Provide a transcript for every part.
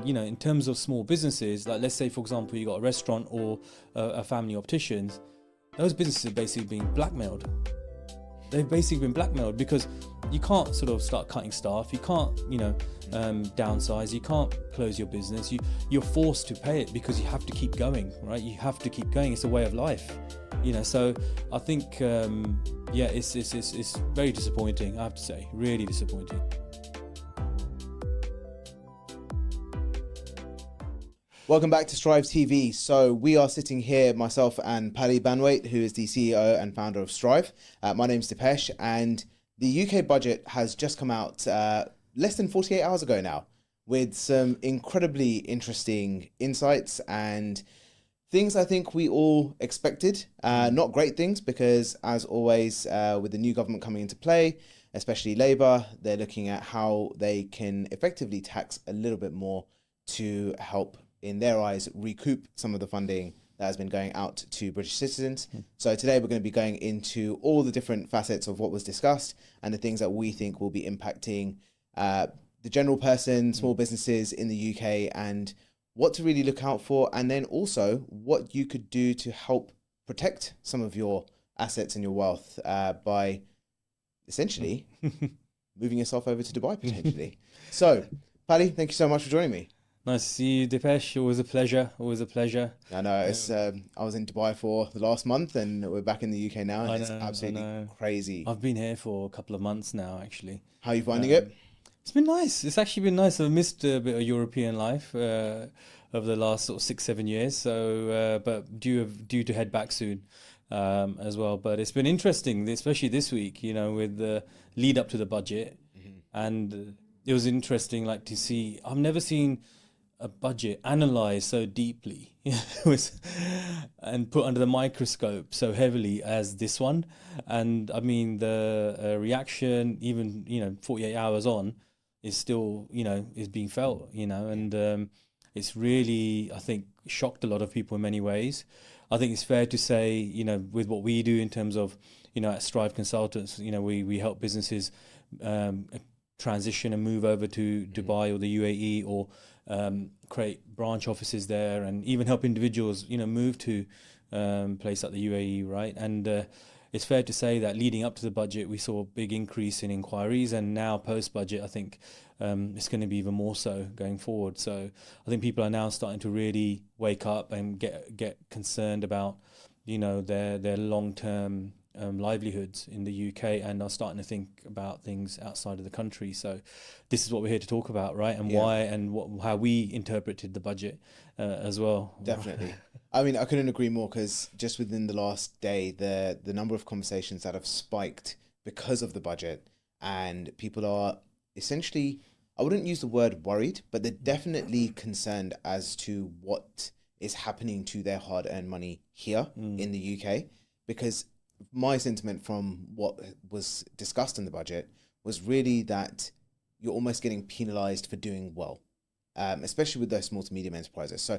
And, you know, in terms of small businesses, like let's say, for example, you got a restaurant or a family opticians, those businesses are basically being blackmailed. They've basically been blackmailed because you can't sort of start cutting staff. You can't, you know, downsize. You can't close your business. You're forced to pay it because you have to keep going, right? You have to keep going. It's a way of life, you know. So I think, yeah, it's very disappointing. I have to say, really disappointing. Welcome back to Strive TV. So we are sitting here, myself and Pali Banwait, who is the CEO and founder of Strive. My name's Dipesh, and the UK budget has just come out less than 48 hours ago now, with some incredibly interesting insights and things I think we all expected. Not great things, because as always, with the new government coming into play, especially Labour, they're looking at how they can effectively tax a little bit more to help, in their eyes, recoup some of the funding that has been going out to British citizens. So today we're going to be going into all the different facets of what was discussed and the things that we think will be impacting the general person, small businesses in the UK, and what to really look out for, and then also what you could do to help protect some of your assets and your wealth by essentially moving yourself over to Dubai potentially. So, Paddy, thank you so much for joining me. Nice to see you, Dipesh. Always a pleasure. Always a pleasure. I know. It's I was in Dubai for the last month, and we're back in the UK now, and it's absolutely crazy. I've been here for a couple of months now, actually. How are you finding it? It's been nice. It's actually been nice. I've missed a bit of European life over the last sort of 6-7 years. So, but due to head back soon as well. But it's been interesting, especially this week. You know, with the lead up to the budget, and it was interesting, like to see. I've never seen a budget analysed so deeply and put under the microscope so heavily as this one. And I mean, the reaction, even, you know, 48 hours on, is still, you know, is being felt, you know, and it's really, I think, shocked a lot of people in many ways. I think it's fair to say, you know, with what we do in terms of, you know, at Strive Consultants, you know, we help businesses transition and move over to Dubai or the UAE, or create branch offices there, and even help individuals, you know, move to place like the UAE, right? And it's fair to say that leading up to the budget, we saw a big increase in inquiries, and now post-budget, I think it's going to be even more so going forward. So I think people are now starting to really wake up and get concerned about, you know, their long-term livelihoods in the UK, and are starting to think about things outside of the country. So this is what we're here to talk about, right? And why, and how we interpreted the budget as well. Definitely. I mean, I couldn't agree more, because just within the last day, the number of conversations that have spiked because of the budget, and people are essentially, I wouldn't use the word worried, but they're definitely concerned as to what is happening to their hard-earned money here in the UK. Because my sentiment from what was discussed in the budget was really that you're almost getting penalized for doing well, especially with those small to medium enterprises. So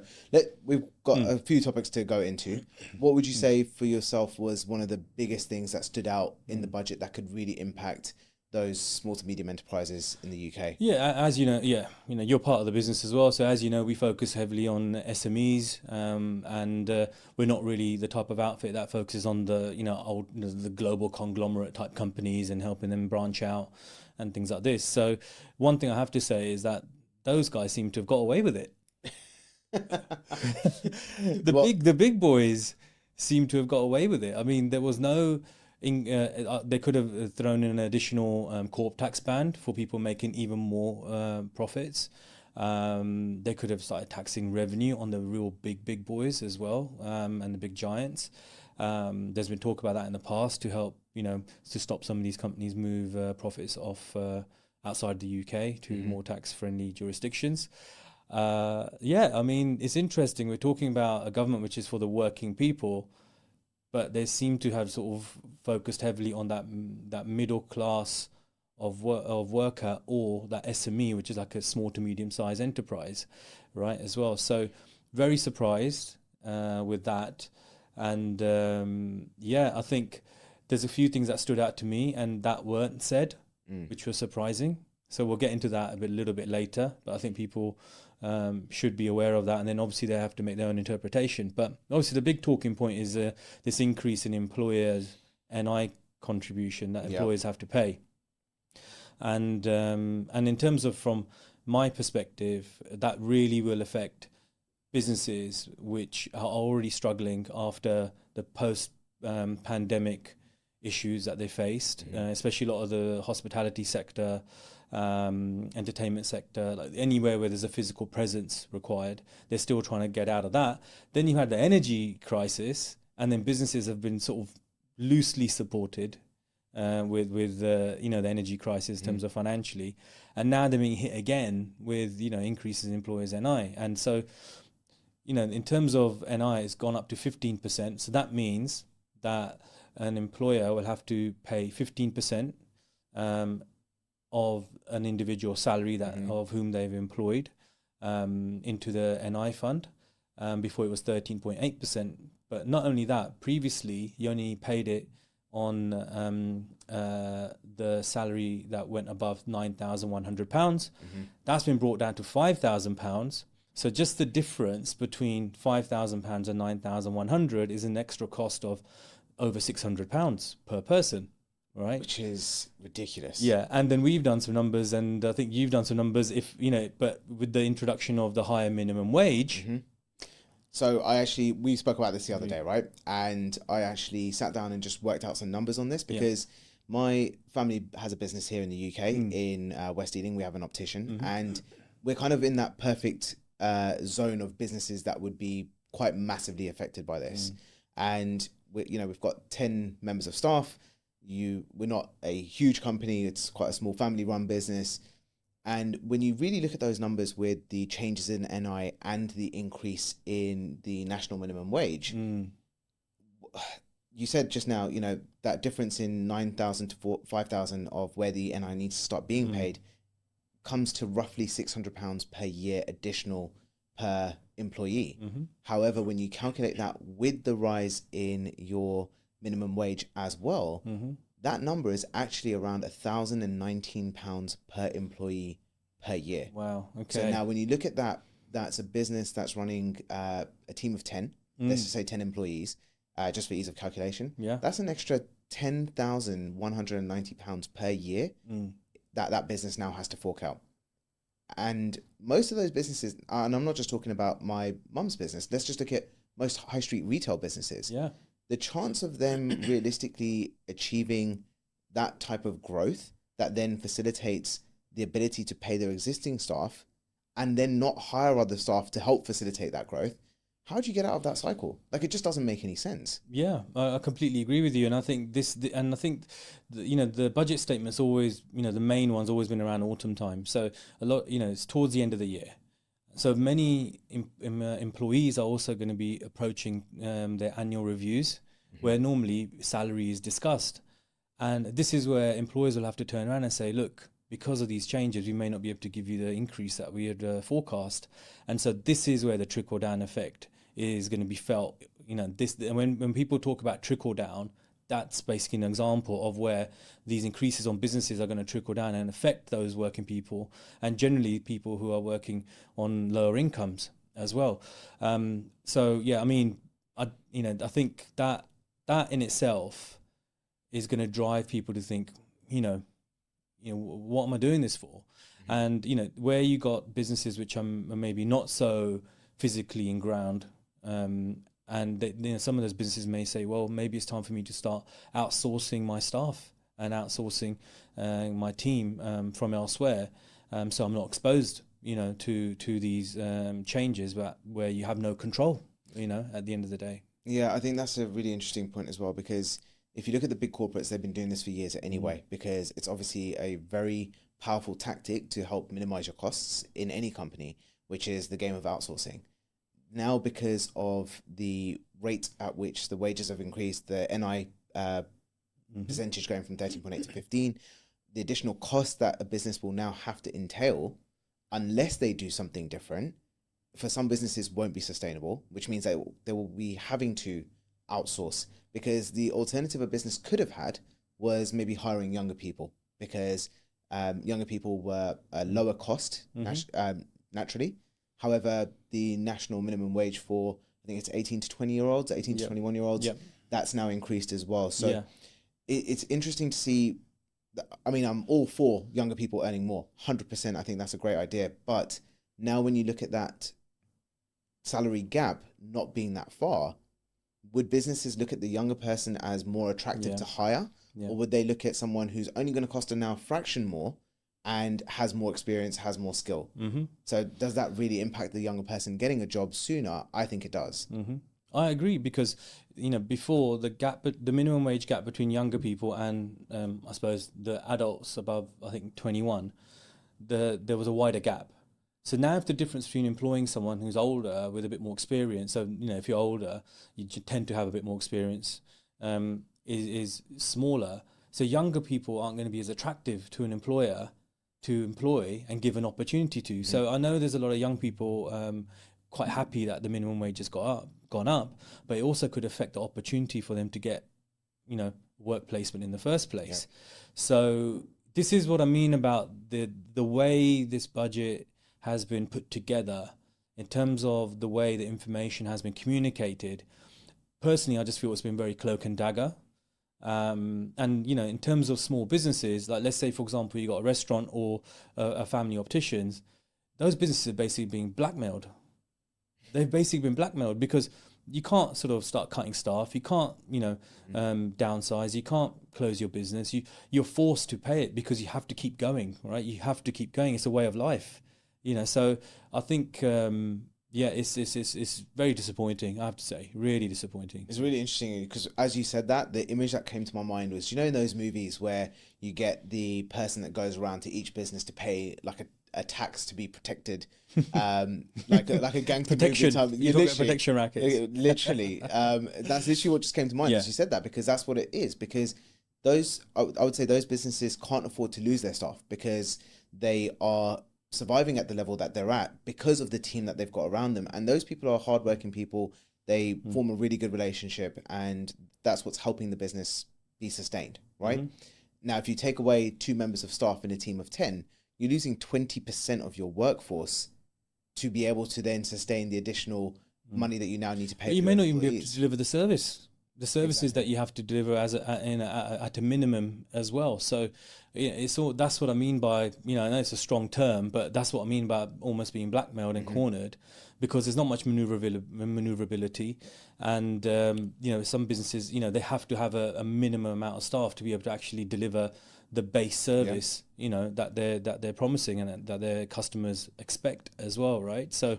we've got a few topics to go into. What would you say for yourself was one of the biggest things that stood out in the budget that could really impact those small to medium enterprises in the UK? Yeah, as you know, you're part of the business as well. So as you know, we focus heavily on SMEs, and we're not really the type of outfit that focuses on the, you know, the global conglomerate type companies and helping them branch out and things like this. So one thing I have to say is that those guys seem to have got away with it. The big boys seem to have got away with it. I mean, there was no. They could have thrown in an additional corp tax band for people making even more profits. They could have started taxing revenue on the real big boys as well, and the big giants. There's been talk about that in the past to help, you know, to stop some of these companies move profits off outside the UK to more tax-friendly jurisdictions. Yeah, I mean, it's interesting. We're talking about a government which is for the working people, but they seem to have sort of focused heavily on that middle class of worker, or that SME, which is like a small to medium sized enterprise, right, as well. So very surprised with that. And I think there's a few things that stood out to me and that weren't said, which was surprising. So we'll get into that a little bit later. But I think people should be aware of that, and then obviously they have to make their own interpretation. But obviously the big talking point is this increase in employers' NI contribution that employers have to pay. And in terms of, from my perspective, that really will affect businesses which are already struggling after the post pandemic issues that they faced, especially a lot of the hospitality sector, entertainment sector, like anywhere where there's a physical presence required. They're still trying to get out of that. Then you had the energy crisis, and then businesses have been sort of loosely supported with the energy crisis in terms of financially, and now they're being hit again with increases in employers' NI. And so in terms of NI, it's gone up to 15%. So that means that an employer will have to pay 15% of an individual salary that of whom they've employed into the NI fund. Before it was 13.8%. But not only that, previously you only paid it on the salary that went above £9,100. That's been brought down to £5,000. So just the difference between £5,000 and 9,100 is an extra cost of over £600 per person, right? Which is ridiculous. Yeah, and then we've done some numbers, and I think you've done some numbers. But with the introduction of the higher minimum wage. So we spoke about this the other day, right? And I actually sat down and just worked out some numbers on this because my family has a business here in the UK in West Ealing. We have an optician, and we're kind of in that perfect zone of businesses that would be quite massively affected by this. And we've got 10 members of staff. We're not a huge company. It's quite a small family-run business. And when you really look at those numbers with the changes in NI and the increase in the national minimum wage, you said just now, that difference in 9,000 to 5,000 of where the NI needs to start being paid comes to roughly £600 per year additional per employee. However, when you calculate that with the rise in your minimum wage as well, that number is actually around £1,019 per employee per year. Wow. Okay. So now when you look at that, that's a business that's running a team of 10, let's just say 10 employees, just for ease of calculation. Yeah. That's an extra £10,190 per year that business now has to fork out. And most of those businesses, and I'm not just talking about my mum's business, let's just look at most high street retail businesses. Yeah. The chance of them realistically achieving that type of growth that then facilitates the ability to pay their existing staff and then not hire other staff to help facilitate that growth, how do you get out of that cycle? Like, it just doesn't make any sense. Yeah, I completely agree with you. And I think the budget statement's always, the main one's always been around autumn time. So a lot, it's towards the end of the year. So many employees are also going to be approaching their annual reviews, where normally salary is discussed. And this is where employers will have to turn around and say, look, because of these changes, we may not be able to give you the increase that we had forecast. And so this is where the trickle-down effect is going to be felt. When people talk about trickle-down, that's basically an example of where these increases on businesses are going to trickle down and affect those working people, and generally people who are working on lower incomes as well. I think that in itself is going to drive people to think, what am I doing this for? And where you got businesses which are maybe not so physically in ground, and some of those businesses may say, well, maybe it's time for me to start outsourcing my staff and outsourcing my team from elsewhere, so I'm not exposed, to these changes, but where you have no control, at the end of the day. Yeah, I think that's a really interesting point as well, because if you look at the big corporates, they've been doing this for years anyway, because it's obviously a very powerful tactic to help minimize your costs in any company, which is the game of outsourcing. Now, because of the rate at which the wages have increased, the NI percentage going from 13.8 to 15, the additional cost that a business will now have to entail, unless they do something different, for some businesses won't be sustainable, which means that they will be having to outsource, because the alternative a business could have had was maybe hiring younger people, because younger people were lower cost naturally. However, the national minimum wage for, I think it's 18 to 20-year-olds, 18 to Yep. 21-year-olds, Yep. that's now increased as well. So Yeah. it's interesting to see. I mean, I'm all for younger people earning more, 100%. I think that's a great idea. But now when you look at that salary gap not being that far, would businesses look at the younger person as more attractive Yeah. to hire? Yeah. Or would they look at someone who's only going to cost them now a fraction more and has more experience, has more skill? Mm-hmm. So does that really impact the younger person getting a job sooner? I think it does. Mm-hmm. I agree, because before, the minimum wage gap between younger people and I suppose the adults above, I think, 21, there was a wider gap. So now, if the difference between employing someone who's older with a bit more experience, so if you're older, you tend to have a bit more experience, is smaller. So younger people aren't going to be as attractive to an employer to employ and give an opportunity to. Mm-hmm. So I know there's a lot of young people quite happy that the minimum wage has gone up, but it also could affect the opportunity for them to get, work placement in the first place. Yeah. So this is what I mean about the way this budget has been put together in terms of the way the information has been communicated. Personally, I just feel it's been very cloak and dagger. And in terms of small businesses, like let's say, for example, you got a restaurant or a family opticians, those businesses are basically being blackmailed. They've basically been blackmailed because you can't sort of start cutting staff. You can't, downsize. You can't close your business. You're forced to pay it because you have to keep going, right? You have to keep going. It's a way of life, So I think, it's very disappointing. I have to say, really disappointing. It's really interesting because as you said that, the image that came to my mind was, in those movies where you get the person that goes around to each business to pay like a tax to be protected, like a gangster Protection. movie type. You're talking about protection rackets. Literally, that's literally what just came to mind as you said that, because that's what it is. Because I would say those businesses can't afford to lose their staff because they are surviving at the level that they're at because of the team that they've got around them, and those people are hardworking people. They form a really good relationship, and that's what's helping the business be sustained, right? Mm-hmm. Now, if you take away 2 members of staff in a team of 10, you're losing 20% of your workforce to be able to then sustain the additional money that you now need to pay. But you may not even be able to deliver the services that you have to deliver at a minimum as well. So that's what I mean by, I know it's a strong term, but that's what I mean by almost being blackmailed and cornered, because there's not much maneuverability. And, some businesses, they have to have a minimum amount of staff to be able to actually deliver the base service, that they're promising and that their customers expect as well, right? So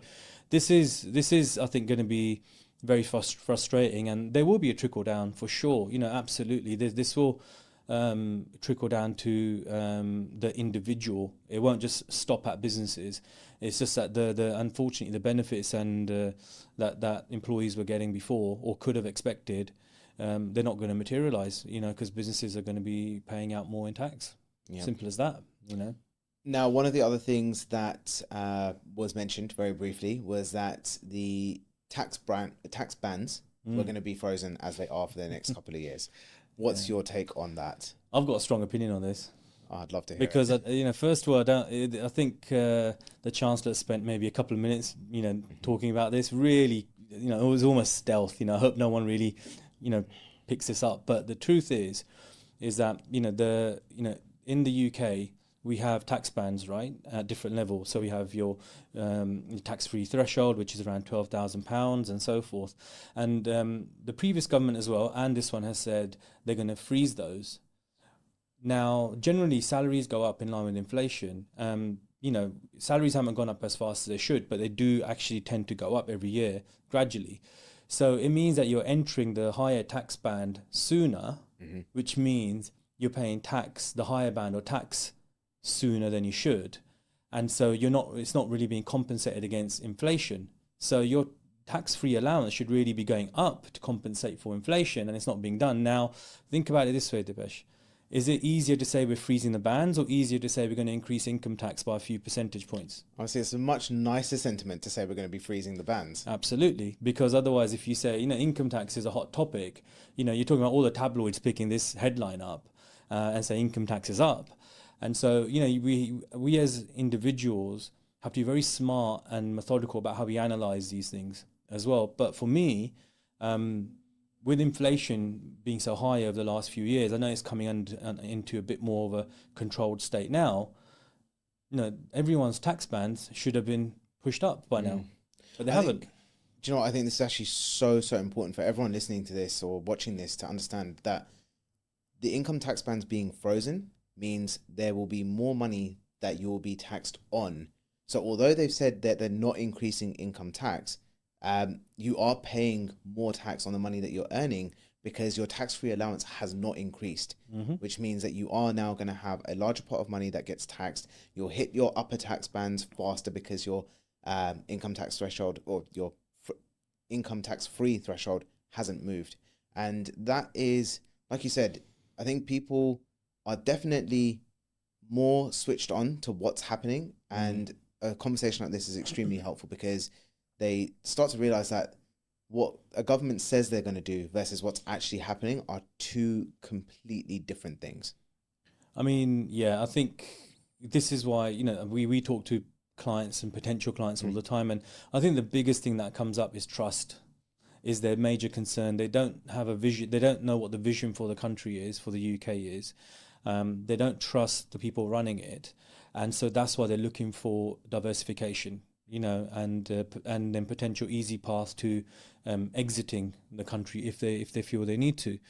this is I think going to be very frustrating, and there will be a trickle down for sure. Absolutely, this will trickle down to the individual. It won't just stop at businesses. It's just that the unfortunately the benefits and that employees were getting before or could have expected, they're not going to materialize, because businesses are going to be paying out more in tax. Simple as that, Now, one of the other things that was mentioned very briefly was that the tax bans were going to be frozen as they are for the next couple of years. What's your take on that? I've got a strong opinion on this. Oh, I'd love to hear because it. First of all, I think the Chancellor spent maybe a couple of minutes, talking about this. Really, it was almost stealth. I hope no one really, picks this up. But the truth is that in the UK, we have tax bands, right, at different levels. So we have your tax-free threshold, which is around £12,000 and so forth. And the previous government as well, and this one, has said they're going to freeze those. Now, generally, salaries go up in line with inflation. Salaries haven't gone up as fast as they should, but they do actually tend to go up every year gradually. So it means that you're entering the higher tax band sooner, which means you're paying tax, the higher band or tax, sooner than you should, and so it's not really being compensated against inflation. So your tax-free allowance should really be going up to compensate for inflation, and it's not being done. Now think about it this way, Dipesh: is it easier to say we're freezing the bands, or easier to say we're going to increase income tax by a few percentage points? Honestly, it's a much nicer sentiment to say we're going to be freezing the bands. Absolutely, because otherwise, if you say income tax is a hot topic, you're talking about all the tabloids picking this headline up and say income tax is up. And so, we as individuals have to be very smart and methodical about how we analyze these things as well. But for me, with inflation being so high over the last few years, I know it's coming into a bit more of a controlled state now. Everyone's tax bands should have been pushed up by now, but they haven't. Do you know what? I think this is actually so important for everyone listening to this or watching this to understand that the income tax bands being frozen means there will be more money that you will be taxed on. So although they've said that they're not increasing income tax, you are paying more tax on the money that you're earning because your tax-free allowance has not increased, which means that you are now going to have a larger pot of money that gets taxed. You'll hit your upper tax bands faster because your income tax threshold or your income tax-free threshold hasn't moved. And that is, like you said, I think people are definitely more switched on to what's happening, and a conversation like this is extremely helpful because they start to realize that what a government says they're going to do versus what's actually happening are two completely different things. I mean, yeah, I think this is why, we talk to clients and potential clients all the time. And I think the biggest thing that comes up is trust is their major concern. They don't have a vision. They don't know what the vision for the country is, for the UK is. They don't trust the people running it. And so that's why they're looking for diversification, and then potential easy path to exiting the country if they feel they need to.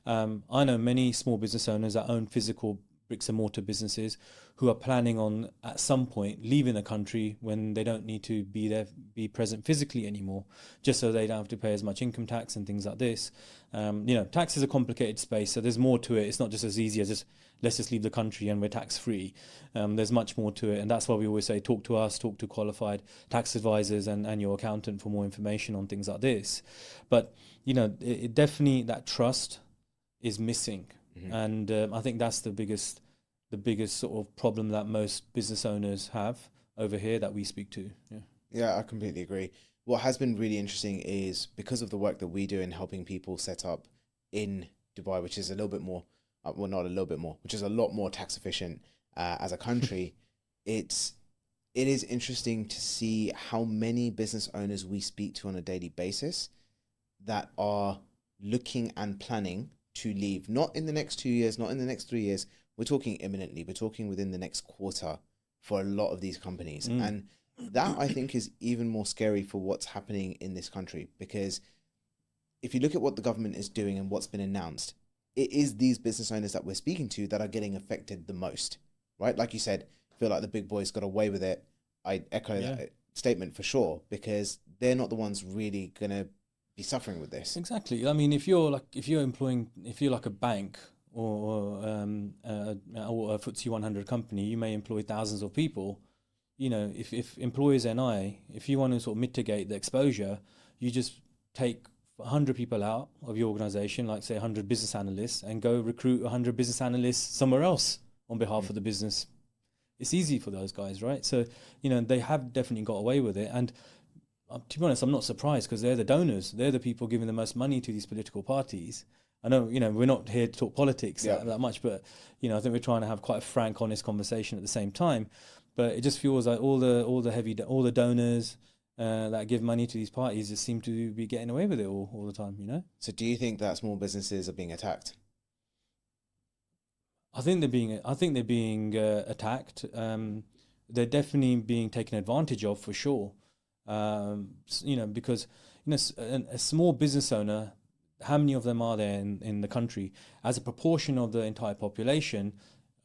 I know many small business owners that own physical bricks and mortar businesses who are planning on at some point leaving the country when they don't need to be present physically anymore, just so they don't have to pay as much income tax and things like this. Tax is a complicated space, so there's more to it. It's not just as easy as just let's just leave the country and we're tax free. There's much more to it, and that's why we always say talk to us, talk to qualified tax advisors and your accountant for more information on things like this. But it definitely, that trust is missing. And I think that's the biggest sort of problem that most business owners have over here that we speak to. Yeah, I completely agree. What has been really interesting is because of the work that we do in helping people set up in Dubai, which is a little bit more, not a little bit more, which is a lot more tax efficient as a country. it is interesting to see how many business owners we speak to on a daily basis that are looking and planning to leave, not in the next 2 years, not in the next 3 years. We're talking imminently. We're talking within the next quarter for a lot of these companies. And that, I think, is even more scary for what's happening in this country, because if you look at what the government is doing and what's been announced, it is these business owners that we're speaking to that are getting affected the most, right? Like you said, feel like the big boys got away with it. I echo that statement for sure, because they're not the ones really going to be suffering with this. Exactly. I mean, if you're like a bank or a FTSE 100 company, you may employ thousands of people. If employers NI, if you want to sort of mitigate the exposure, you just take 100 people out of your organization, like say 100 business analysts, and go recruit 100 business analysts somewhere else on behalf of the business. It's easy for those guys, right? So, they have definitely got away with it. And to be honest, I'm not surprised, because they're the donors. They're the people giving the most money to these political parties. I know, we're not here to talk politics that much, but, I think we're trying to have quite a frank, honest conversation at the same time. But it just feels like all the donors that give money to these parties just seem to be getting away with it all the time, So do you think that small businesses are being attacked? I think they're being attacked. They're definitely being taken advantage of, for sure. Because a small business owner, how many of them are there in the country? As a proportion of the entire population,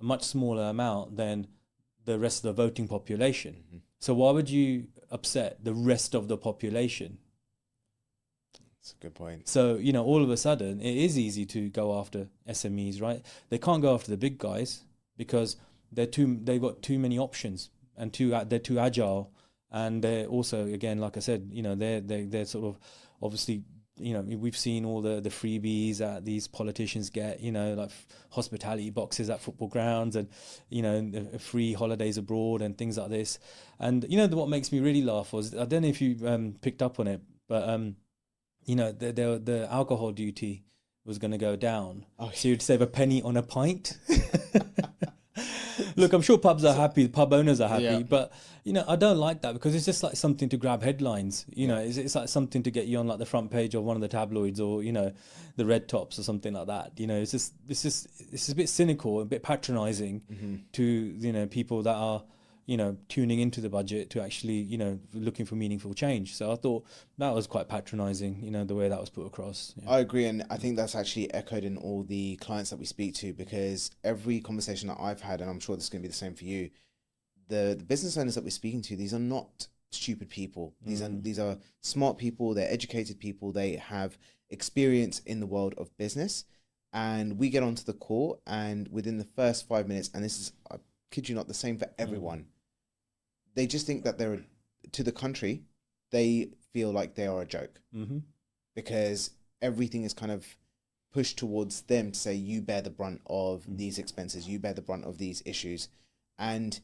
a much smaller amount than the rest of the voting population. So why would you upset the rest of the population? That's a good point. So, all of a sudden, it is easy to go after SMEs, right? They can't go after the big guys because they've got too many options, and they're too agile. And they're also, again, like I said, they're sort of, obviously, we've seen all the freebies that these politicians get, like hospitality boxes at football grounds, and, free holidays abroad and things like this. And, what makes me really laugh was, I don't know if you picked up on it, but, the alcohol duty was going to go down. So you'd save a penny on a pint. Look, I'm sure pubs are happy, pub owners are happy, Yeah. but I don't like that because it's just like something to grab headlines. It's like something to get you on like the front page of one of the tabloids or the red tops or something like that. It's a bit cynical, a bit patronizing to people that are tuning into the budget to actually looking for meaningful change. So I thought that was quite patronizing, the way that was put across. Yeah. I agree, and I think that's actually echoed in all the clients that we speak to, because every conversation that I've had, and I'm sure this is going to be the same for you, the business owners that we're speaking to, these are not stupid people. These are smart people. They're educated people. They have experience in the world of business, and we get onto the call, and within the first 5 minutes, and this is, I kid you not, the same for everyone. They just think that to the country, they feel like they are a joke, because everything is kind of pushed towards them to say, you bear the brunt of these expenses, you bear the brunt of these issues. And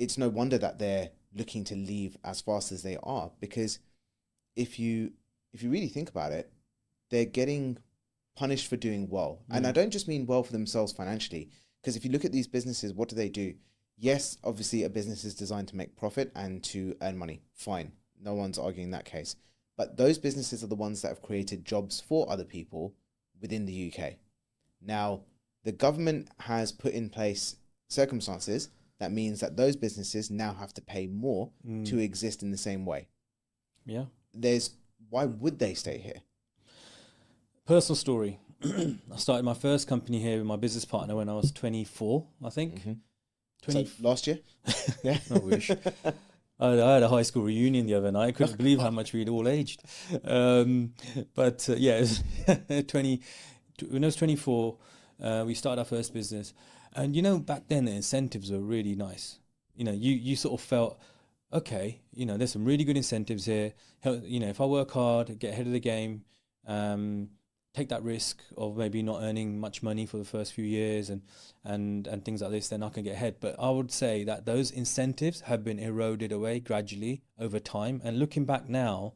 it's no wonder that they're looking to leave as fast as they are, because if you really think about it, they're getting punished for doing well. And I don't just mean well for themselves financially, because if you look at these businesses, what do? Yes, obviously a business is designed to make profit and to earn money. Fine. No one's arguing that case. But those businesses are the ones that have created jobs for other people within the UK. Now, the government has put in place circumstances that means that those businesses now have to pay more to exist in the same way. Yeah. Why would they stay here? Personal story. I started my first company here with my business partner when I was 24, I think. So last year? Yeah. I wish. I had a high school reunion the other night. I couldn't believe how much we'd all aged. But yeah, it was when I was 24, we started our first business. And, back then the incentives were really nice. You sort of felt, okay, there's some really good incentives here. If I work hard, get ahead of the game, take that risk of maybe not earning much money for the first few years and things like this, then I can get ahead. But I would say that those incentives have been eroded away gradually over time. And looking back now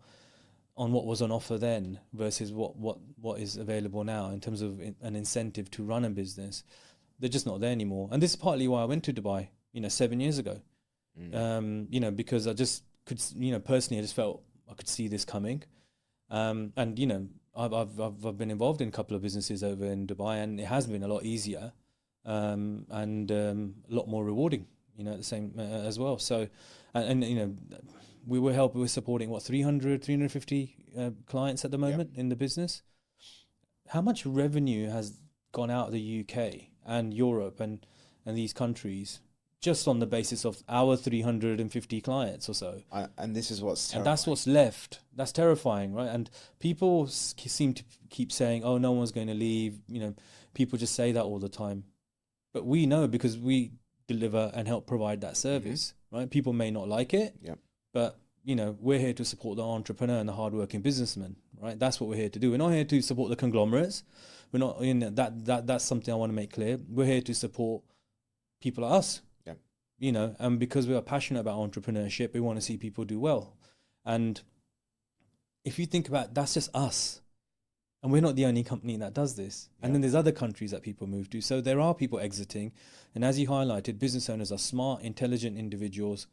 on what was on offer then versus what is available now in terms of an incentive to run a business, they're just not there anymore. And this is partly why I went to Dubai, 7 years ago. Because I just could, personally, I just felt I could see this coming. I've been involved in a couple of businesses over in Dubai, and it has been a lot easier and a lot more rewarding, at the same as well. So, we're supporting 350 clients at the moment in the business. How much revenue has gone out of the UK and Europe and these countries just on the basis of our 350 clients or so? And this is what's terrifying. And that's what's left. That's terrifying, right? And people seem to keep saying, oh, no one's going to leave. People just say that all the time. But we know, because we deliver and help provide that service, right? People may not like it, but, we're here to support the entrepreneur and the hardworking businessman, right? That's what we're here to do. We're not here to support the conglomerates. We're not, that's something I want to make clear. We're here to support people like us. And because we are passionate about entrepreneurship, we want to see people do well. And if you think about it, that's just us. And we're not the only company that does this. And then there's other countries that people move to. So there are people exiting. And as you highlighted, business owners are smart, intelligent individuals.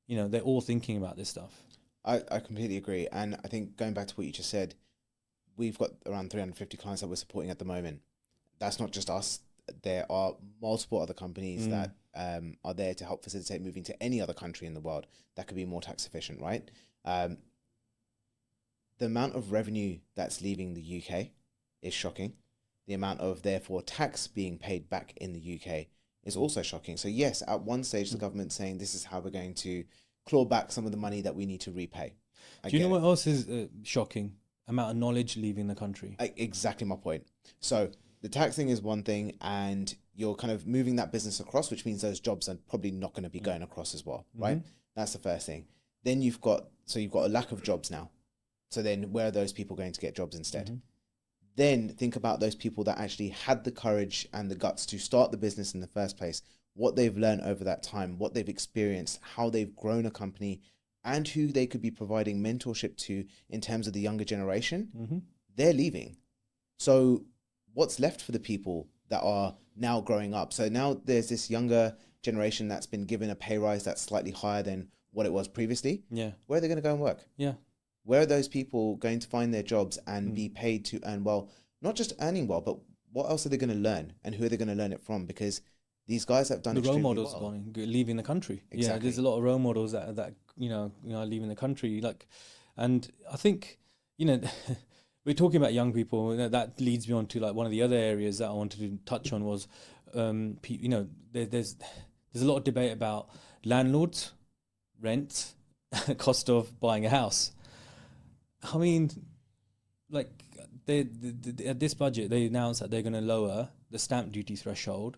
They're all thinking about this stuff. I completely agree. And I think going back to what you just said, we've got around 350 clients that we're supporting at the moment. That's not just us. There are multiple other companies that are there to help facilitate moving to any other country in the world that could be more tax efficient, right? The amount of revenue that's leaving the UK is shocking. The amount of, therefore, tax being paid back in the UK is also shocking. So yes, at one stage, the government's saying this is how we're going to claw back some of the money that we need to repay. Do you know what else is shocking? Amount of knowledge leaving the country. Exactly my point. So the tax thing is one thing, and you're kind of moving that business across, which means those jobs are probably not going to be going across as well, right? That's the first thing. Then you've got a lack of jobs now. So then where are those people going to get jobs instead? Then think about those people that actually had the courage and the guts to start the business in the first place, what they've learned over that time, what they've experienced, how they've grown a company, and who they could be providing mentorship to in terms of the younger generation. They're leaving. So what's left for the people that are now growing up? So now there's this younger generation that's been given a pay rise that's slightly higher than what it was previously, Yeah. where are they going to go and work? Yeah. Where are those people going to find their jobs and be paid to earn well? Not just earning well, but what else are they going to learn, and who are they going to learn it from? Because these guys have done The role extremely models well. leaving the country. Yeah, Exactly. there's a lot of role models that are leaving the country. Like, and I think we're talking about young people. That leads me on to like one of the other areas that I wanted to touch on was, there's a lot of debate about landlords, rent, cost of buying a house. I mean, like at this budget, they announced that they're going to lower the stamp duty threshold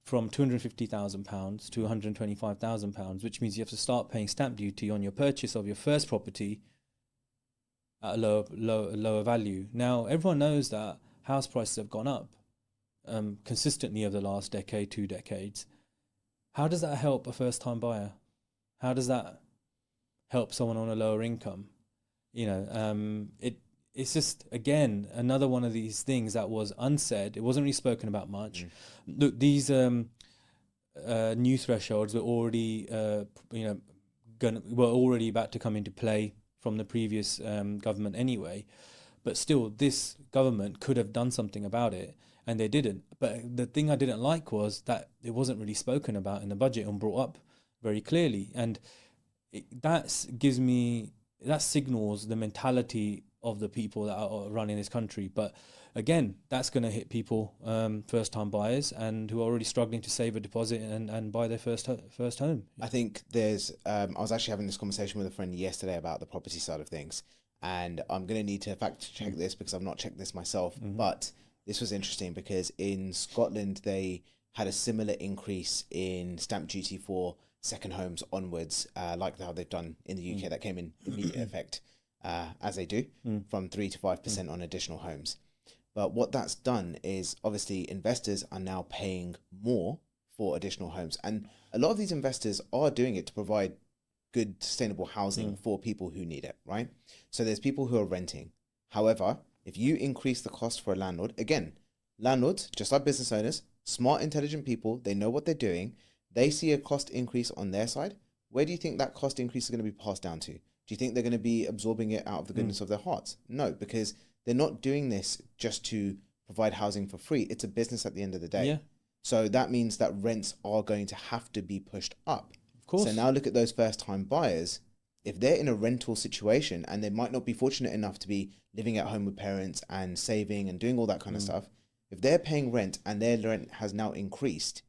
from £250,000 to £125,000, which means you have to start paying stamp duty on your purchase of your first property at a lower value. Now, everyone knows that house prices have gone up consistently over the last decade, 2 decades. How does that help a first-time buyer? How does that help someone on a lower income? It's just, again, another one of these things that was unsaid. It wasn't really spoken about much. Look, these new thresholds were already were already about to come into play from the previous government anyway, but still this government could have done something about it, and they didn't. But the thing I didn't like was that it wasn't really spoken about in the budget and brought up very clearly, and that signals the mentality of the people that are running this country. But again, that's going to hit people, first-time buyers, and who are already struggling to save a deposit and buy their first home. I think there's. I was actually having this conversation with a friend yesterday about the property side of things, and I'm going to need to fact check this because I've not checked this myself. But this was interesting because in Scotland they had a similar increase in stamp duty for second homes onwards, like how they've done in the UK. That came in immediate effect, as they do, from 3 to 5% on additional homes. But what that's done is obviously investors are now paying more for additional homes. And a lot of these investors are doing it to provide good, sustainable housing for people who need it, right? So there's people who are renting. However, if you increase the cost for a landlord, again, landlords, just like business owners, smart, intelligent people, they know what they're doing. They see a cost increase on their side. Where do you think that cost increase is going to be passed down to? Do you think they're going to be absorbing it out of the goodness of their hearts? No, because they're not doing this just to provide housing for free. It's a business at the end of the day. Yeah. So that means that rents are going to have to be pushed up. Of course. So now look at those first-time buyers. If they're in a rental situation and they might not be fortunate enough to be living at home with parents and saving and doing all that kind of stuff, if they're paying rent and their rent has now increased,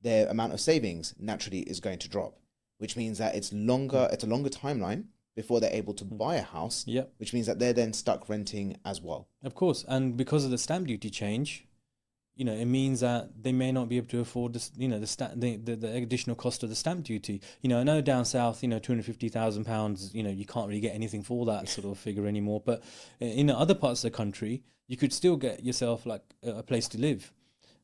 their amount of savings naturally is going to drop, which means that it's a longer timeline before they're able to buy a house, which means that they're then stuck renting as well. Of course, and because of the stamp duty change, it means that they may not be able to afford this, the additional cost of the stamp duty. I know down south, £250,000, you can't really get anything for that sort of figure anymore. But in other parts of the country, you could still get yourself like a place to live.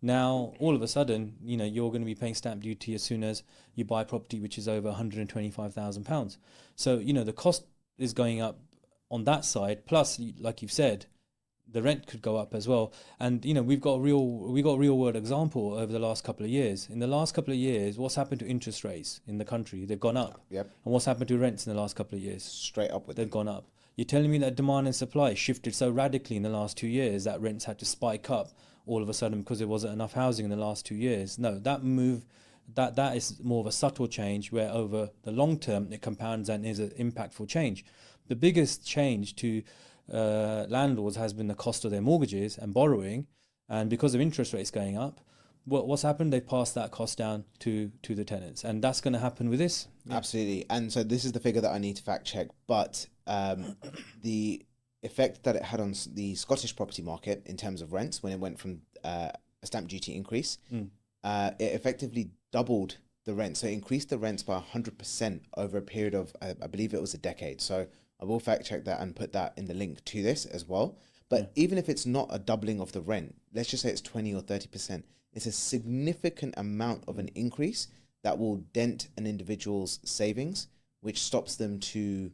Now, all of a sudden, you're going to be paying stamp duty as soon as you buy property which is over £125,000. So, the cost is going up on that side. Plus, like you've said, the rent could go up as well. And, we've got a real world example over the last couple of years. In the last couple of years, what's happened to interest rates in the country? They've gone up. Yep. And what's happened to rents in the last couple of years? Straight up with They've gone up. You're telling me that demand and supply shifted so radically in the last 2 years that rents had to spike up all of a sudden because there wasn't enough housing in the last 2 years? No, that move, that is more of a subtle change where over the long term it compounds and is an impactful change. The biggest change to landlords has been the cost of their mortgages and borrowing, and because of interest rates going up, what's happened? They passed that cost down to the tenants, and that's going to happen with this. Absolutely. And so this is the figure that I need to fact check, but the effect that it had on the Scottish property market in terms of rents when it went from a stamp duty increase, it effectively doubled the rent. So it increased the rents by 100% over a period of, I believe it was a decade. So I will fact check that and put that in the link to this as well. But even if it's not a doubling of the rent, let's just say it's 20 or 30%, it's a significant amount of an increase that will dent an individual's savings, which stops them to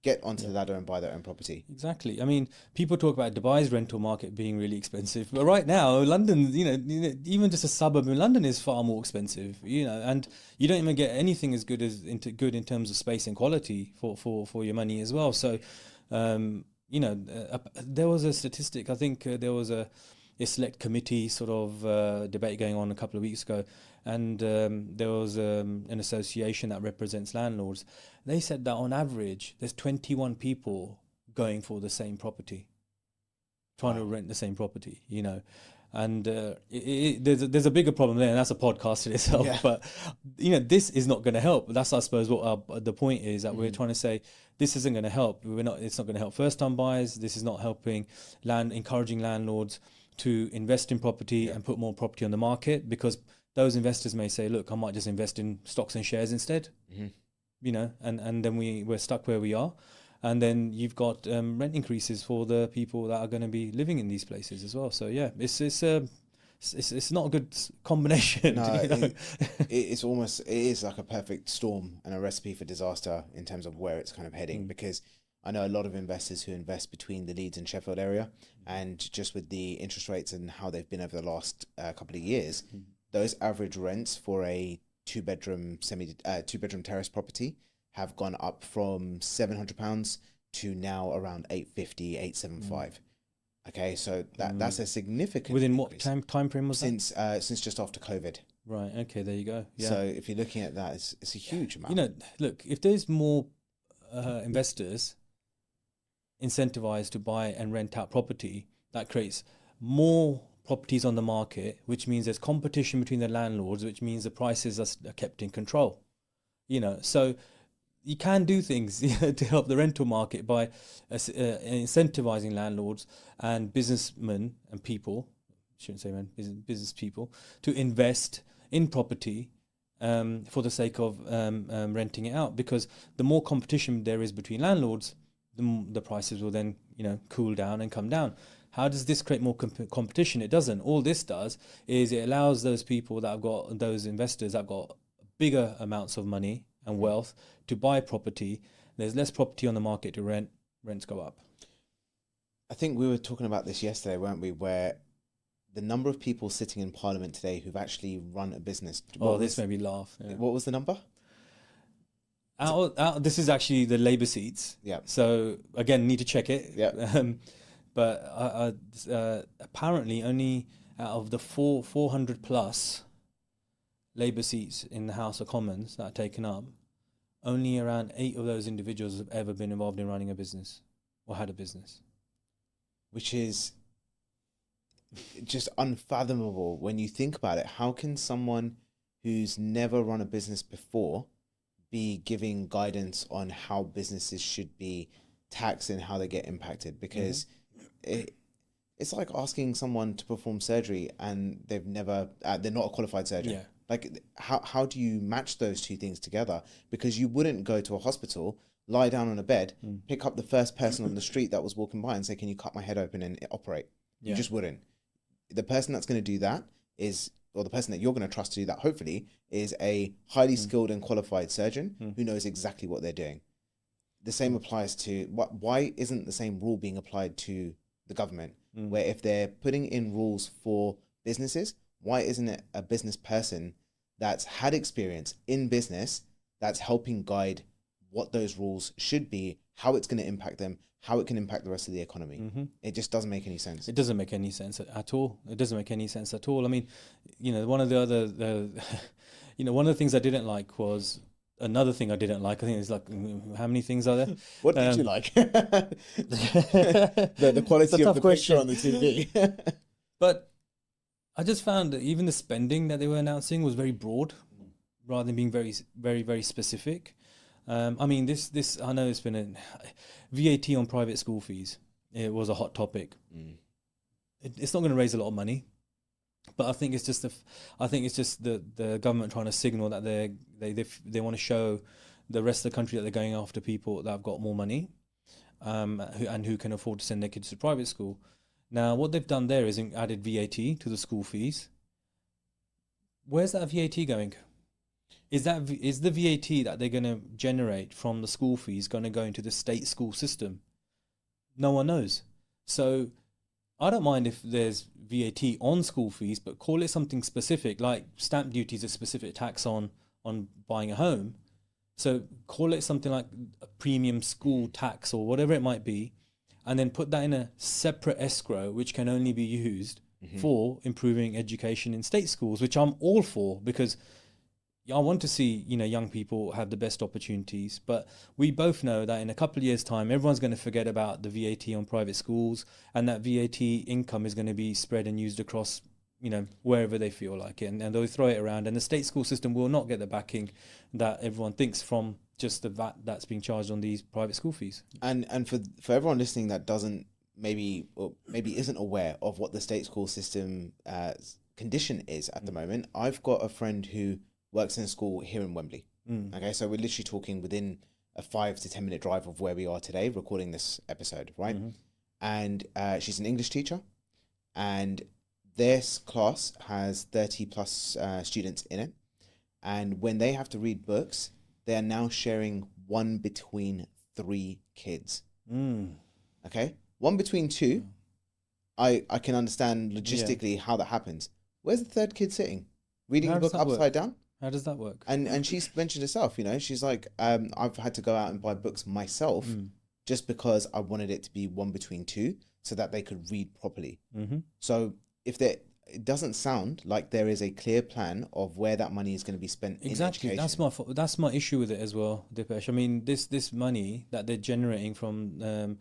get onto the ladder and buy their own property. Exactly. I mean, people talk about Dubai's rental market being really expensive, but right now, London, even just a suburb in London is far more expensive. And you don't even get anything as good good in terms of space and quality for your money as well. So, there was a statistic. I think there was a select committee sort of debate going on a couple of weeks ago, and there was an association that represents landlords. They said that on average, there's 21 people going for the same property, trying to rent the same property, and there's a bigger problem there, and that's a podcast in itself. Yeah. But this is not going to help. That's, I suppose, what the point is, that we're trying to say this isn't going to help. It's not going to help first-time buyers. This is not helping encouraging landlords to invest in property and put more property on the market, because those investors may say, look, I might just invest in stocks and shares instead, and then we're stuck where we are. And then you've got rent increases for the people that are going to be living in these places as well. So yeah, it's not a good combination. No, it is like a perfect storm and a recipe for disaster in terms of where it's kind of heading, because I know a lot of investors who invest between the Leeds and Sheffield area, and just with the interest rates and how they've been over the last couple of years, those average rents for a two-bedroom terrace property have gone up from £700 to now around 850, 875. Okay, so that's a significant Within increase. what time frame was that? Since just after COVID. Right. Okay. There you go. Yeah. So if you're looking at that, it's a huge amount. Look, if there's more investors incentivized to buy and rent out property, that creates more properties on the market, which means there's competition between the landlords, which means the prices are kept in control. So you can do things to help the rental market by incentivizing landlords and businessmen and people, shouldn't say men, business people, to invest in property for the sake of renting it out. Because the more competition there is between landlords, the prices will then cool down and come down. How does this create more competition? It doesn't. All this does is it allows those people that have got, those investors that have got bigger amounts of money and wealth to buy property. There's less property on the market to rent. Rents go up. I think we were talking about this yesterday, weren't we? Where the number of people sitting in Parliament today who've actually run a business. This made me laugh. Yeah. What was the number? This is actually the Labour seats. Yeah. So again, need to check it. Yeah. But apparently, only out of the 400 plus Labour seats in the House of Commons that are taken up, only around 8 of those individuals have ever been involved in running a business or had a business. Which is just unfathomable when you think about it. How can someone who's never run a business before be giving guidance on how businesses should be taxed and how they get impacted? Because it's like asking someone to perform surgery and they're not a qualified surgeon. Yeah. Like, how do you match those two things together? Because you wouldn't go to a hospital, lie down on a bed, pick up the first person on the street that was walking by and say, can you cut my head open and operate? Yeah. You just wouldn't. The person that's going to do that or the person that you're going to trust to do that, hopefully, is a highly skilled and qualified surgeon who knows exactly what they're doing. The same applies to, why isn't the same rule being applied to the government? Where if they're putting in rules for businesses, why isn't it a business person that's had experience in business that's helping guide what those rules should be, how it's going to impact them, how it can impact the rest of the economy? It just doesn't make any sense. It doesn't make any sense at all. It doesn't make any sense at all. I mean, one of the one of the things I didn't like was another thing I didn't like. I think it's like, how many things are there? What did you like? the quality of the picture on the TV. But I just found that even the spending that they were announcing was very broad, rather than being very, very, very specific. I mean, this I know it's been VAT on private school fees. It was a hot topic. It's not going to raise a lot of money, but I think it's just the government trying to signal that they want to show the rest of the country that they're going after people that have got more money, who can afford to send their kids to private school. Now, what they've done there is added VAT to the school fees. Where's that VAT going? is the VAT that they're going to generate from the school fees going to go into the state school system? No one knows. So I don't mind if there's VAT on school fees, but call it something specific, like stamp duty is a specific tax on buying a home. So call it something like a premium school tax or whatever it might be, and then put that in a separate escrow, which can only be used for improving education in state schools, which I'm all for, because I want to see, young people have the best opportunities. But we both know that in a couple of years' time, everyone's going to forget about the VAT on private schools, and that VAT income is going to be spread and used across, wherever they feel like it, and they'll throw it around. And the state school system will not get the backing that everyone thinks from just the VAT that's being charged on these private school fees. And for everyone listening that doesn't maybe isn't aware of what the state school system condition is at the moment, I've got a friend who works in a school here in Wembley. Okay, so we're literally talking within a 5 to 10 minute drive of where we are today, recording this episode, right? And she's an English teacher, and this class has 30 plus students in it. And when they have to read books, they are now sharing one between 3 kids. Okay, one between 2. I can understand logistically how that happens. Where's the third kid sitting? Reading the book upside down? How does that work? And she's mentioned herself, she's like, I've had to go out and buy books myself just because I wanted it to be one between 2 so that they could read properly. So it doesn't sound like there is a clear plan of where that money is going to be spent. Exactly. In education. That's my issue with it as well, Dipesh. I mean, this money that they're generating from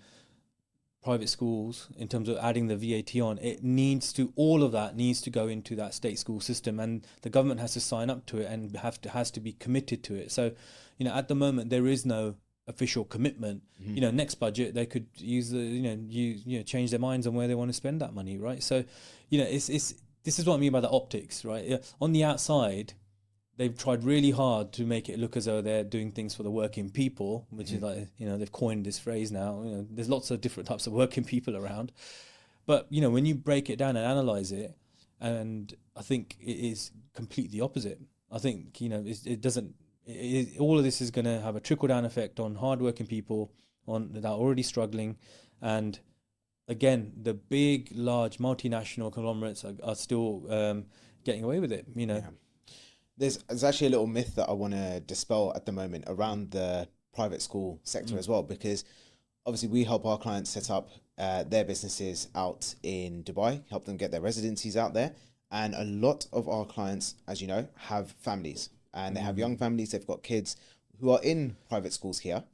private schools, in terms of adding the VAT on, all of that needs to go into that state school system, and the government has to sign up to it and has to be committed to it. So, at the moment there is no official commitment. Next budget they could use change their minds on where they want to spend that money, right? So, this is what I mean by the optics, right? On the outside, they've tried really hard to make it look as though they're doing things for the working people, which is like, they've coined this phrase now. There's lots of different types of working people around. But, when you break it down and analyze it, and I think it is completely opposite. I think, all of this is going to have a trickle-down effect on hardworking people that are already struggling. And again, the big, large multinational conglomerates are still getting away with it, Yeah. There's actually a little myth that I want to dispel at the moment around the private school sector as well, because obviously we help our clients set up their businesses out in Dubai, help them get their residencies out there. And a lot of our clients, as you know, have families, and they have young families. They've got kids who are in private schools here,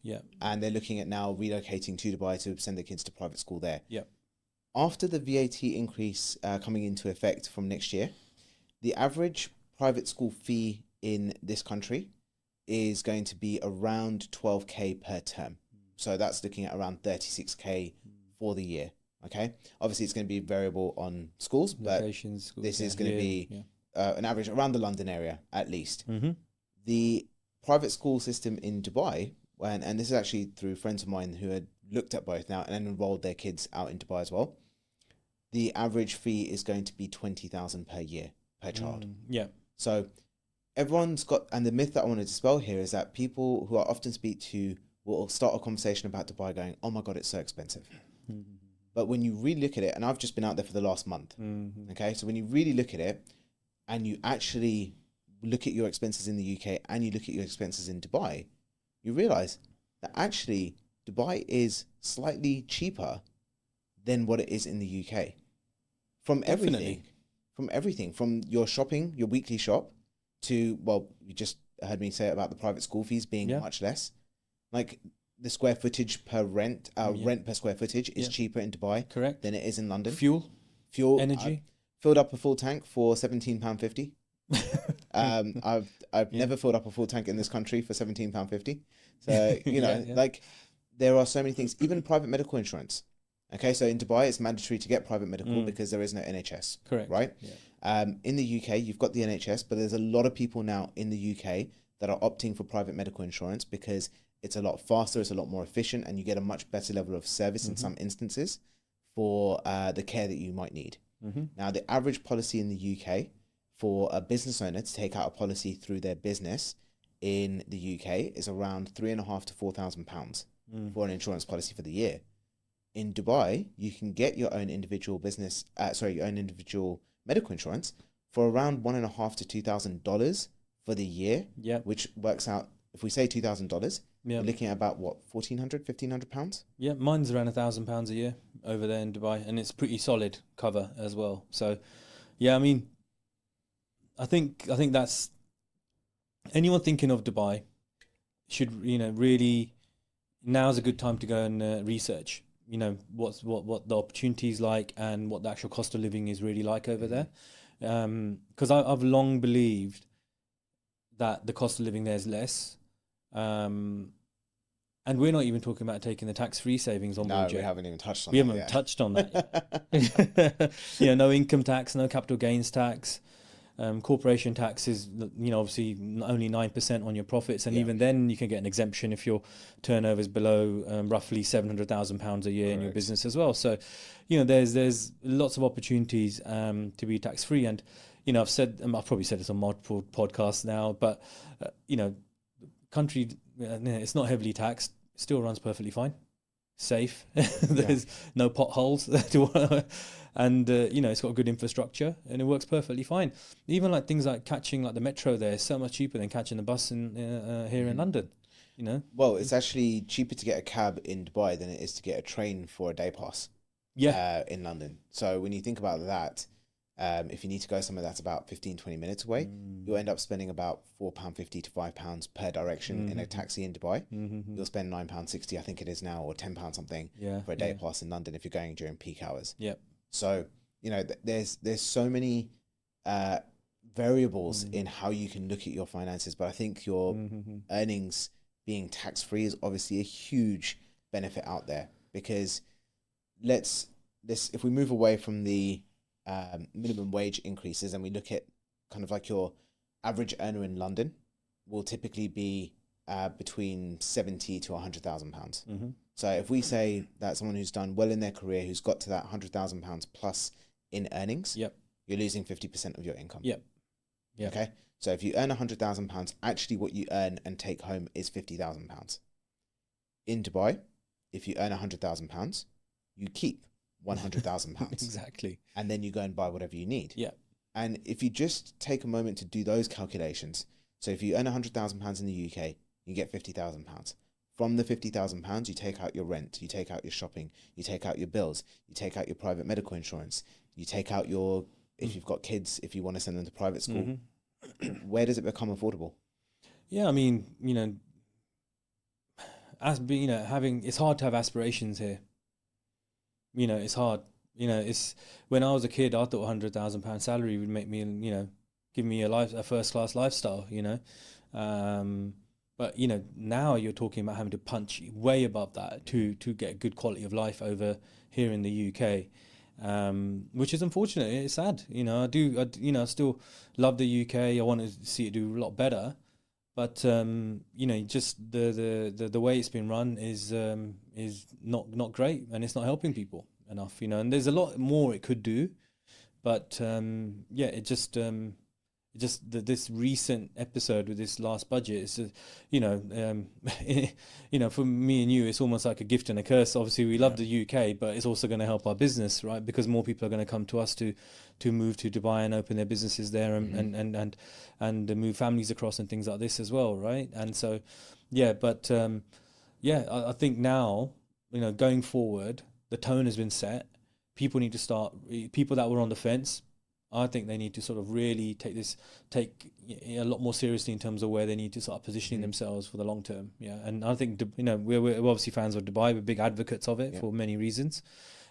and they're looking at now relocating to Dubai to send their kids to private school there. After the VAT increase coming into effect from next year, the average private school fee in this country is going to be around 12k per term. So that's looking at around 36k for the year. Okay, obviously it's going to be variable on schools, but this is going to be an average around the London area at least. The private school system in Dubai, and this is actually through friends of mine who had looked at both now and enrolled their kids out in Dubai as well, the average fee is going to be 20,000 per year per child. So everyone's got, and the myth that I want to dispel here is that people who I often speak to will start a conversation about Dubai going, oh my God, it's so expensive. But when you really look at it, and I've just been out there for the last month, okay? So when you really look at it and you actually look at your expenses in the UK and you look at your expenses in Dubai, you realize that actually Dubai is slightly cheaper than what it is in the UK. From everything, from your shopping, your weekly shop, to, well, you just heard me say about the private school fees being much less. Like the square footage per rent per square footage is cheaper in Dubai than it is in London. Fuel, energy. Filled up a full tank for £17.50. I've never filled up a full tank in this country for £17.50. So, like there are so many things, even private medical insurance. Okay, so in Dubai, it's mandatory to get private medical because there is no NHS. Correct. Right? Yeah. In the UK, you've got the NHS, but there's a lot of people now in the UK that are opting for private medical insurance because it's a lot faster, it's a lot more efficient, and you get a much better level of service in some instances for the care that you might need. Now, the average policy in the UK for a business owner to take out a policy through their business in the UK is around £3,500 to £4,000 for an insurance policy for the year. In Dubai, you can get your own individual your own individual medical insurance for around $1,500 to $2,000 for the year. Yeah. Which works out, if we say $2,000, Yeah. you're looking at about what, £1,400, £1,500? Yeah, mine's around £1,000 a year over there in Dubai, and it's pretty solid cover as well. So, yeah, I mean, I think that's anyone thinking of Dubai should, really, now's a good time to go and research. What the opportunities like and what the actual cost of living is really like over there. Because I've long believed that the cost of living there is less. And we're not even talking about taking the tax-free savings on board yet. We haven't even touched on We that haven't yet. touched on that yet. No income tax, no capital gains tax. Corporation tax is, obviously only 9% on your profits. And even then you can get an exemption if your turnover is below roughly £700,000 a year in your business as well. So, there's lots of opportunities to be tax-free. And, I've probably said this on multiple podcasts now, but, country, it's not heavily taxed, still runs perfectly fine, safe. There's no potholes, and it's got good infrastructure and it works perfectly fine. Even like things like catching like the metro there is so much cheaper than catching the bus here in London. Well, it's actually cheaper to get a cab in Dubai than it is to get a train for a day pass. In London. So when you think about that, if you need to go somewhere that's about 15-20 minutes away, you'll end up spending about £4.50 to £5 per direction in a taxi in Dubai. You'll spend £9.60, I think it is now, or £10 something for a day pass in London if you're going during peak hours. So there's so many variables in how you can look at your finances, but I think your earnings being tax-free is obviously a huge benefit out there, because if we move away from the minimum wage increases and we look at kind of like your average earner in London will typically be between £70,000 to £100,000. So if we say that someone who's done well in their career, who's got to that £100,000 plus in earnings, you're losing 50% of your income. Okay. So if you earn £100,000, actually what you earn and take home is £50,000. In Dubai, if you earn £100,000, you keep £100,000. Exactly. And then you go and buy whatever you need. And if you just take a moment to do those calculations, so if you earn £100,000 in the UK, you get £50,000. From the £50,000, you take out your rent, you take out your shopping, you take out your bills, you take out your private medical insurance, you take out your, if you've got kids, if you want to send them to private school, where does it become affordable? I mean, it's hard to have aspirations here. It's hard. It's when I was a kid, I thought £100,000 salary would make me, give me a first class lifestyle. But now you're talking about having to punch way above that to get a good quality of life over here in the UK, which is unfortunate. It's sad. I still love the UK. I want to see it do a lot better. But just the way it's been run is not great, and it's not helping people enough. And there's a lot more it could do, but this recent episode with this last budget is, for me and you, it's almost like a gift and a curse. Obviously, we love the UK, but it's also going to help our business, right? Because more people are going to come to us to move to Dubai and open their businesses there, and move families across and things like this as well, right? And so, I think now, going forward, the tone has been set. People need to start. People that were on the fence, I think they need to sort of really take a lot more seriously in terms of where they need to start positioning themselves for the long term. And I think we're obviously fans of Dubai. We're big advocates of it for many reasons.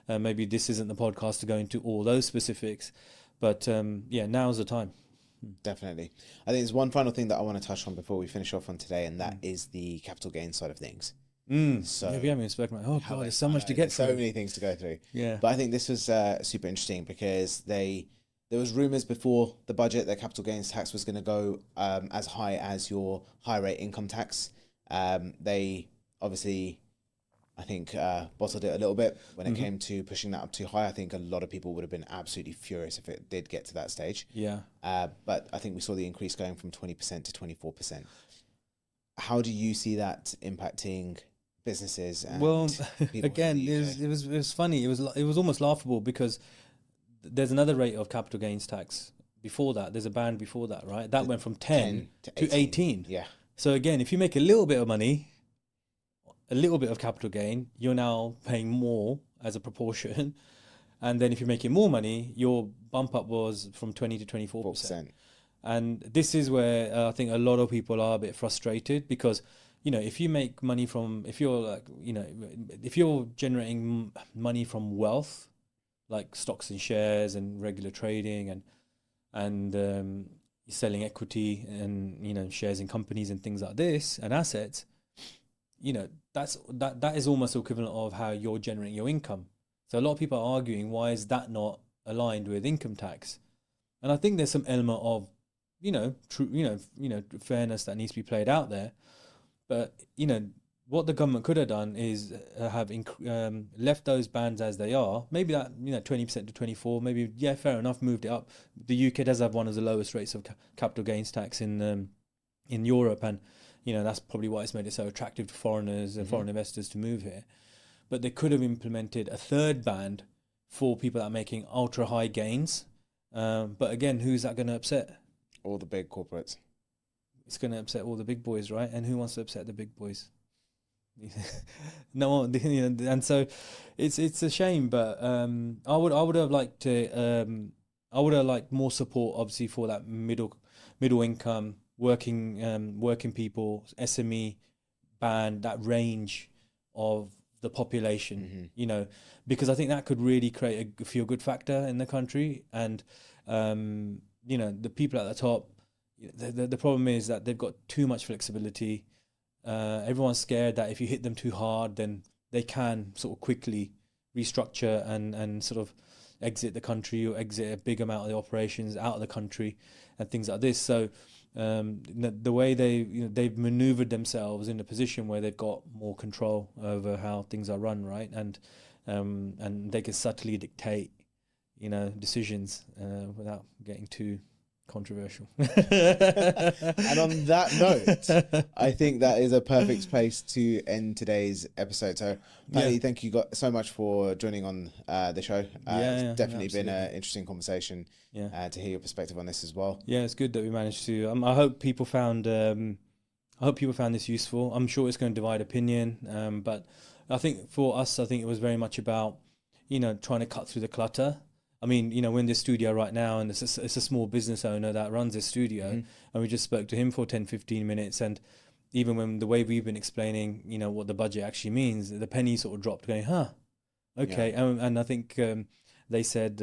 Maybe this isn't the podcast to go into all those specifics, but now's the time. Definitely. I think there's one final thing that I want to touch on before we finish off on today, and that is the capital gains side of things. So we haven't even spoken about. Oh God, there's so much to get through. So many things to go through. But I think this was super interesting because there was rumours before the budget that capital gains tax was going to go as high as your high rate income tax. They obviously, I think, bottled it a little bit when it came to pushing that up too high. I think a lot of people would have been absolutely furious if it did get to that stage. But I think we saw the increase going from 20% to 24%. how do you see that impacting businesses and Well, people again, in the UK? it was funny. It was almost laughable because there's another rate of capital gains tax before that. There's a ban before that, right? That went from 10 to 18. Yeah. So again, if you make a little bit of money, a little bit of capital gain, you're now paying more as a proportion. And then if you're making more money, your bump up was from 20 to 24%. And this is where I think a lot of people are a bit frustrated because, you know, if you make money from, if you're like, you know, if you're generating money from wealth, like stocks and shares and regular trading and selling equity and, you know, shares in companies and things like this and assets, you know, that is almost equivalent of how you're generating your income. So a lot of people are arguing, why is that not aligned with income tax? And I think there's some element of, you know, true, fairness that needs to be played out there. But, you know, what the government could have done is have left those bands as they are. Maybe that, you know, 20% to 24, maybe, yeah, fair enough, moved it up. The UK does have one of the lowest rates of capital gains tax in Europe. And, you know, that's probably why it's made it so attractive to foreigners and foreign investors to move here. But they could have implemented a third band for people that are making ultra high gains. But again, who's that going to upset? All the big corporates. It's going to upset all the big boys, right? And who wants to upset the big boys? No one, you know, and so it's a shame. But I would have liked to I would have liked more support, obviously, for that middle income working people, SME band, that range of the population, you know, because I think that could really create a feel good factor in the country. And you know, the people at the top, the problem is that they've got too much flexibility. Everyone's scared that if you hit them too hard, then they can sort of quickly restructure and sort of exit the country or exit a big amount of the operations out of the country and things like this. So the way they've maneuvered themselves in a position where they've got more control over how things are run, right? And they can subtly dictate, you know, decisions without getting too controversial. And on that note, I think that is a perfect place to end today's episode. So, Pali, thank you so much for joining on the show. It's definitely been an interesting conversation to hear your perspective on this as well. Yeah, it's good that we managed to. I hope people found. I hope people found this useful. I'm sure it's going to divide opinion, but I think for us, I think it was very much about, you know, trying to cut through the clutter. I mean, you know, we're in this studio right now, and it's a small business owner that runs this studio, and we just spoke to him for 10, 15 minutes. And even when the way we've been explaining, you know, what the budget actually means, the penny sort of dropped going, okay. Yeah. And I think they said,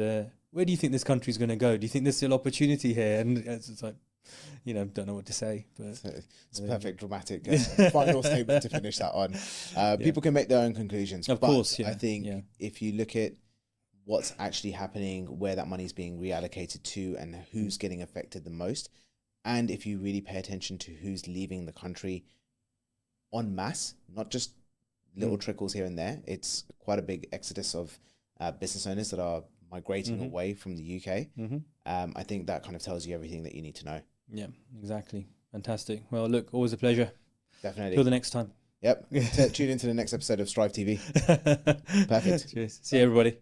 where do you think this country is going to go? Do you think there's still opportunity here? And it's like, you know, don't know what to say. But it's a perfect dramatic final statement to finish that on. People can make their own conclusions. Of course, I think if you look at what's actually happening, where that money is being reallocated to, and who's getting affected the most, and if you really pay attention to who's leaving the country en masse, not just little trickles here and there, it's quite a big exodus of business owners that are migrating away from the UK. I think that kind of tells you everything that you need to know. Yeah, exactly. Fantastic. Well, look, always a pleasure. Definitely. Till the next time. Yep. Tune into the next episode of Strive TV. Perfect. Cheers. See you, everybody.